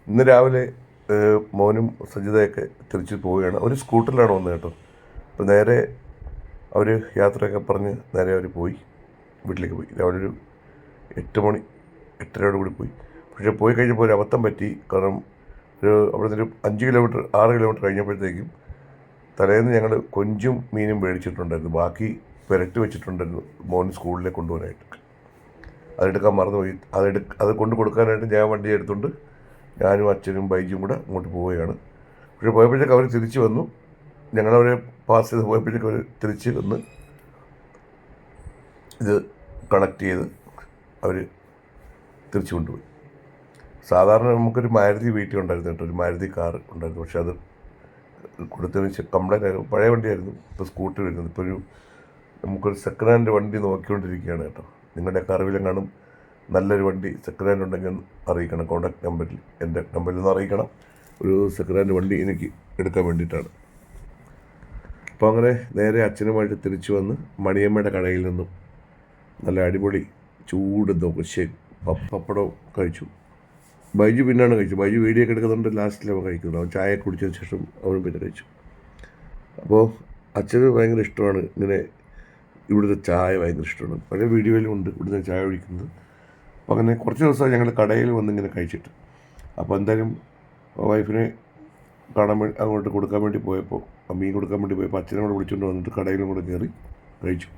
ഇന്ന് രാവിലെ മോനും സജിതയൊക്കെ തിരിച്ച് പോവുകയാണ്. ഒരു സ്കൂട്ടറിലാണ് വന്നത് കേട്ടോ. അപ്പോൾ നേരെ അവർ യാത്രയൊക്കെ പറഞ്ഞ് നേരെ അവർ പോയി വീട്ടിലേക്ക് പോയി. രാവിലെ ഒരു 8 മണി 8:30 കൂടി പോയി. പക്ഷേ പോയി കഴിഞ്ഞപ്പോൾ ഒരു അബദ്ധം പറ്റി. കാരണം അവിടെ നിന്നൊരു 5 കിലോമീറ്റർ 6 കിലോമീറ്റർ കഴിഞ്ഞപ്പോഴത്തേക്കും തലേന്ന് ഞങ്ങൾ കൊഞ്ചും മീനും മേടിച്ചിട്ടുണ്ടായിരുന്നു. ബാക്കി പുരട്ടി വെച്ചിട്ടുണ്ടായിരുന്നു മോൻ സ്കൂളിലേക്ക് കൊണ്ടുപോകാനായിട്ട്. അതെടുക്കാൻ മറന്നുപോയി. അത് കൊണ്ട് കൊടുക്കാനായിട്ട് ഞാൻ വണ്ടി എടുത്തുകൊണ്ട് ഞാനും അച്ഛനും ബൈജും കൂടെ അങ്ങോട്ട് പോവുകയാണ്. പക്ഷേ പോയപ്പോഴത്തേക്ക് അവർ തിരിച്ച് വന്നു. ഞങ്ങളവരെ പാസ് ചെയ്ത് പോയപ്പോഴത്തേക്ക് അവർ തിരിച്ച് വന്ന് ഇത് കളക്ട് ചെയ്ത് അവർ തിരിച്ചു കൊണ്ടുപോയി. സാധാരണ നമുക്കൊരു മാരുതി വീട്ടിൽ ഉണ്ടായിരുന്നു കേട്ടോ, ഒരു മാരുതി കാർ ഉണ്ടായിരുന്നു. പക്ഷെ അത് കൊടുത്തതിന് കംപ്ലൈൻ്റ് ആയിരുന്നു. പഴയ വണ്ടിയായിരുന്നു. ഇപ്പോൾ സ്കൂട്ടർ വരുന്നത്. ഇപ്പോൾ നമുക്കൊരു സെക്കൻഡ് ഹാൻഡ് വണ്ടി നോക്കിക്കൊണ്ടിരിക്കുകയാണ് കേട്ടോ. നിങ്ങളുടെയൊക്കെ അറിവിലെങ്ങാനും നല്ലൊരു വണ്ടി സെക്കൻഡ് ഹാൻഡ് ഉണ്ടെങ്കിൽ അറിയിക്കണം. കോൺടാക്ട് നമ്പറിൽ എൻ്റെ നമ്പറിൽ നിന്ന് അറിയിക്കണം. ഒരു സെക്കൻഡ് ഹാൻഡ് വണ്ടി എനിക്ക് എടുക്കാൻ വേണ്ടിയിട്ടാണ്. അപ്പോൾ അങ്ങനെ നേരെ അച്ഛനുമായിട്ട് തിരിച്ചു വന്ന് മണിയമ്മയുടെ കടയിൽ നിന്നും നല്ല അടിപൊളി ചൂട് ദോശയും പപ്പടവും കഴിച്ചു. ബൈജു പിന്നാണ് കഴിച്ചു. ബൈജു വീഡിയോ ഒക്കെ എടുക്കുന്നുണ്ട്. ലാസ്റ്റിലാണ് കഴിക്കുന്നത്. അവൻ ചായ കുടിച്ചതിന് ശേഷം അവനും പിന്നെ കഴിച്ചു. അപ്പോൾ അച്ഛന് ഭയങ്കര ഇഷ്ടമാണ് ഇങ്ങനെ ഇവിടുത്തെ ചായ ഭയങ്കര ഇഷ്ടമാണ്. പല വീഡിയോയിലും ഉണ്ട് ഇവിടുന്ന് ചായ കുടിക്കുന്നത്. അപ്പോൾ അങ്ങനെ കുറച്ച് ദിവസം ഞങ്ങൾ കടയിൽ വന്നിങ്ങനെ കഴിച്ചിട്ട്, അപ്പോൾ എന്തായാലും വൈഫിനെ കാണാൻ വേണ്ടി അങ്ങോട്ട് കൊടുക്കാൻ വേണ്ടി പോയപ്പോൾ, മീൻ കൊടുക്കാൻ വേണ്ടി പോയപ്പോൾ അച്ഛനെ കൂടെ വിളിച്ചുകൊണ്ട് വന്നിട്ട് കടയിലും കൂടെ കയറി കഴിച്ചു.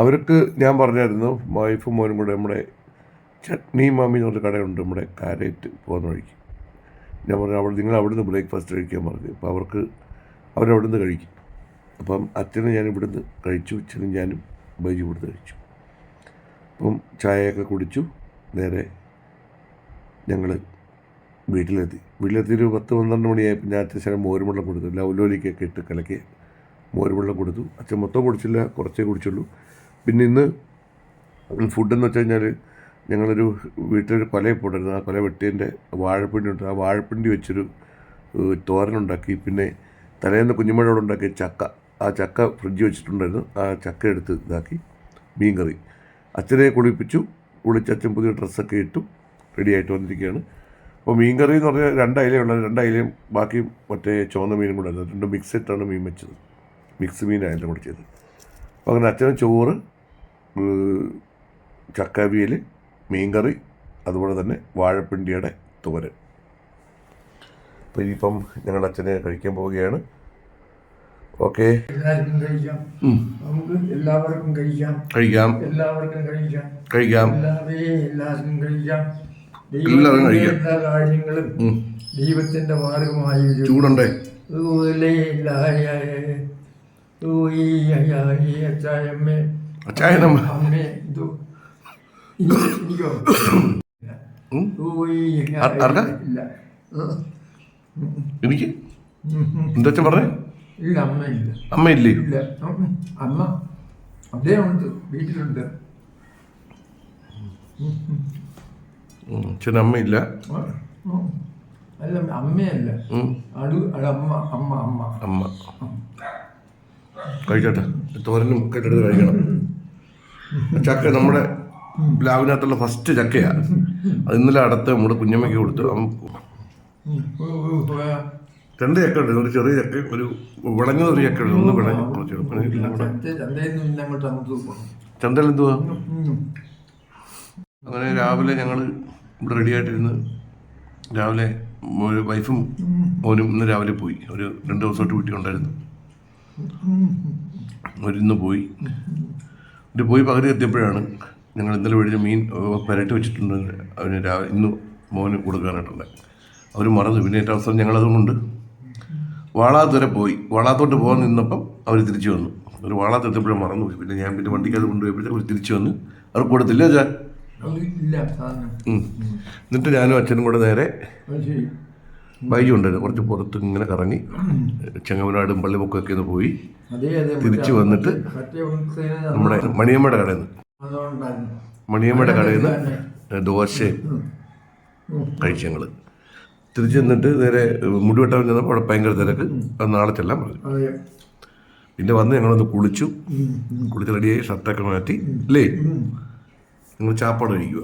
അവർക്ക് ഞാൻ പറഞ്ഞായിരുന്നു, വൈഫും മോനും കൂടെ നമ്മുടെ ചട്നി മാമി എന്ന് പറഞ്ഞ കടയുണ്ട് നമ്മുടെ കാരേറ്റ് പോകുന്ന വഴിക്ക്. ഞാൻ പറഞ്ഞു നിങ്ങൾ അവിടുന്ന് ബ്രേക്ക്ഫാസ്റ്റ് കഴിക്കാൻ പറഞ്ഞു. അപ്പോൾ അവരവിടുന്ന് കഴിക്കും. അപ്പം അച്ഛനും ഞാൻ ഇവിടുന്ന് കഴിച്ചു. അച്ഛനും ഞാനും ബൈജു ഇവിടുന്ന് കഴിച്ചു. അപ്പം ചായയൊക്കെ കുടിച്ചു. നേരെ ഞങ്ങൾ വീട്ടിലെത്തിയൊരു 10-12 മണിയായപ്പോൾ ഞാൻ അച്ഛൻ ശരം മോരുവെള്ളം കൊടുത്തു. ലൗലോലിക്കൊക്കെ ഇട്ട് കലക്കി മോരുവെള്ളം കൊടുത്തു. അച്ഛൻ മൊത്തം കുടിച്ചില്ല, കുറച്ചേ കുടിച്ചുള്ളൂ. പിന്നെ ഇന്ന് ഫുഡെന്ന് വെച്ച് കഴിഞ്ഞാൽ ഞങ്ങളൊരു വീട്ടിലൊരു കൊല പോട്ടായിരുന്നു. ആ കൊല വെട്ടിയതിൻ്റെ വാഴപ്പിണ്ടി ഉണ്ട്. ആ വാഴപ്പിണ്ടി വെച്ചൊരു തോരനുണ്ടാക്കി. പിന്നെ തലേന്ന് കുഞ്ഞുമഴയോട് ഉണ്ടാക്കിയ ചക്ക, ആ ചക്ക ഫ്രിഡ്ജ് വെച്ചിട്ടുണ്ടായിരുന്നു. ആ ചക്ക എടുത്ത് ഇതാക്കി മീൻ കറി. അച്ഛനെ കുളിപ്പിച്ചു. കുളിച്ച് അച്ഛൻ പുതിയ ഡ്രസ്സൊക്കെ ഇട്ടു റെഡിയായിട്ട് വന്നിരിക്കുകയാണ്. അപ്പോൾ മീൻ കറി എന്ന് പറഞ്ഞാൽ 2 അയിലയുള്ളത്. 2 അയിലയും ബാക്കി മറ്റേ ചുവന്ന മീനും കൂടെ ആയിരുന്നു. 2 മിക്സ് ഇട്ടാണ് മീൻ വെച്ചത്. മിക്സ് മീനായിരുന്നു കൂടെ ചെയ്തത്. അപ്പോൾ അങ്ങനെ അച്ഛന് ചോറ്, ചക്കവിയൽ, മീൻ കറി, അതുപോലെ തന്നെ വാഴപ്പിണ്ടിയുടെ തോരൻ. അപ്പോൾ ഇനിയിപ്പം ഞങ്ങൾ അച്ഛനെ കഴിക്കാൻ പോവുകയാണ്. ഓക്കെ, എല്ലാവർക്കും കഴിക്കാം. നമുക്ക് എല്ലാവർക്കും കഴിക്കാം. എല്ലാവർക്കും കഴിക്കാം. എല്ലാവർക്കും കഴിക്കാം. എല്ലാവരും കഴിക്കാം. എല്ലാ കാര്യങ്ങളും ദൈവത്തിന്റെ മാർഗമായി ചൂടുണ്ടേ എനിക്ക് എന്താ പറഞ്ഞേ? ഇല്ല, അമ്മയില്ല. അമ്മയില്ലേ? ഇല്ല, അമ്മ അദ്ദേഹം ഉണ്ട്, വീട്ടിലുണ്ട്. അച്ഛൻ അമ്മയില്ല. അല്ല, അമ്മയല്ല, അമ്മ. കഴിച്ചോട്ടെ. തോരനും കേട്ടെടുത്ത് കഴിക്കണം. ചക്ക നമ്മുടെ പ്ലാവിനകത്തുള്ള ഫസ്റ്റ് ചക്കയാണ്. അത് ഇന്നലെ അടുത്ത് നമ്മുടെ കുഞ്ഞമ്മയ്ക്ക് കൊടുത്തു. 2 ചക്ക ഉണ്ട്. ഒരു ചെറിയ ചക്ക, ഒരു വിളഞ്ഞ ഒരു ചക്ക ഉണ്ട്. ഒന്ന് വിളഞ്ഞ ചന്തയിൽ എന്തുവാ. അങ്ങനെ രാവിലെ ഞങ്ങൾ ഇവിടെ റെഡി ആയിട്ടിരുന്ന് രാവിലെ വൈഫും മോനും ഇന്ന് രാവിലെ പോയി. ഒരു 2 ദിവസമായിട്ട് വീട്ടിലുണ്ടായിരുന്നു. അവരിന്ന് പോയി പകുതി എത്തിയപ്പോഴാണ് ഞങ്ങൾ ഇന്നലെ മേടിച്ച മീൻ പുരട്ടി വെച്ചിട്ടുണ്ട്. അവന് ഇന്ന് മോന് കൊടുക്കാനായിട്ടുള്ളത്. അവർ മറന്നു. പിന്നെ ഏറ്റവും അവസരം ഞങ്ങളതുകൊണ്ട് വാളാത്ത് വരെ പോയി. വാളാത്തോട്ട് പോകാൻ നിന്നപ്പം അവർ തിരിച്ചു വന്നു. ഒരു വാളാത്ത് എത്തിയപ്പോഴും മറന്നുപോയി. പിന്നെ ഞാൻ പിന്നെ വണ്ടിക്കകത്ത് കൊണ്ടുപോയപ്പോഴത്തേക്ക് അവർ തിരിച്ചു വന്ന് അവർ കൊടുത്തില്ല. എന്നിട്ട് ഞാനും അച്ഛനും കൂടെ നേരെ ബൈജു ഉണ്ടായിരുന്നു. കുറച്ച് പുറത്ത് ഇങ്ങനെ കറങ്ങി ചെങ്ങമനാടും പള്ളിമുക്കൊക്കെ ഒന്ന് പോയി തിരിച്ചു വന്നിട്ട് നമ്മുടെ മണിയമ്മയുടെ കടയിൽ നിന്ന് ദോശയും കഴിച്ചു. ഞങ്ങൾ തിരിച്ചു നിന്നിട്ട് നേരെ മുടിവെട്ടാൻ ചെന്നപ്പോൾ അവിടെ ഭയങ്കര തിരക്ക്. അത് നാളെ ചെല്ലാൻ പറഞ്ഞു. പിന്നെ വന്ന് ഞങ്ങളൊന്ന് കുളിച്ച് റെഡിയായി ഷർട്ടൊക്കെ മാറ്റി അല്ലേ നിങ്ങൾ ചാപ്പാട് കഴിക്കുക.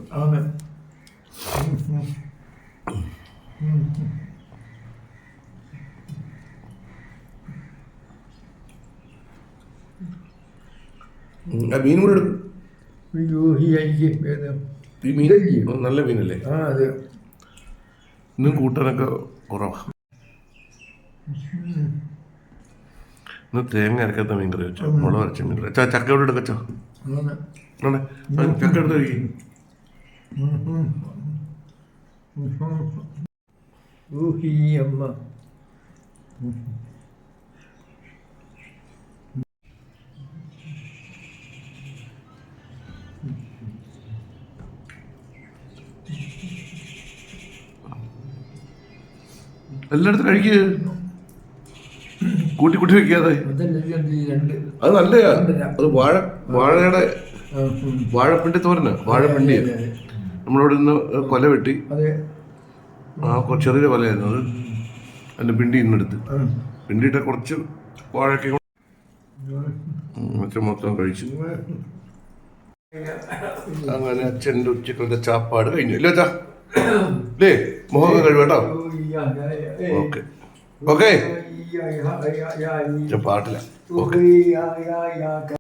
മീൻ കൂടെ എടുക്കും. അയ്യോ ഈ അയ്യേ ഏത് ഈ മീൻ ഇതല്ലയോ? നല്ല മീനല്ലേ? ആ അതെ. ഇന്നും കൂട്ടാനൊക്കെ കുറവാണ്. ഇന്ന് തേങ്ങ അരക്കാത്ത മീൻ കറി വെച്ചോ, മുളക് അരച്ച മീൻ കറി. ചക്ക എവിടെ എടുക്കച്ചോ? ചക്ക എടുത്ത് കഴിക്കും. ഊഹി അമ്മ. എല്ലായിടത്തും കഴിക്കുക, കൂട്ടി കൂട്ടി വെക്കാതെ. അതല്ല ഈ രണ്ട് അത് നല്ലയാ. അത് വാഴയുടെ വാഴപ്പിണ്ടി തോരന്, വാഴപ്പിണ്ടിയ നമ്മളിവിടെ നിന്ന് കൊല വെട്ടി, അതെ. ചെറിയ കൊലയായിരുന്നു അത്. അതിൻ്റെ പിണ്ടി ഇന്നെടുത്ത് പിണ്ടിയിട്ട കുറച്ച് വാഴയ്ക്ക് മൊത്തം കഴിച്ചു. അങ്ങനെ അച്ഛൻ്റെ ഉച്ചക്കലത്തെ ചാപ്പാട് കഴിഞ്ഞു ഇല്ല അച്ഛാ? അല്ലേ? മുഖമൊക്കെ കഴിവേട്ടോ. ഓക്കെ ഓക്കെ, പാട്ടില്ല. ഓക്കെ.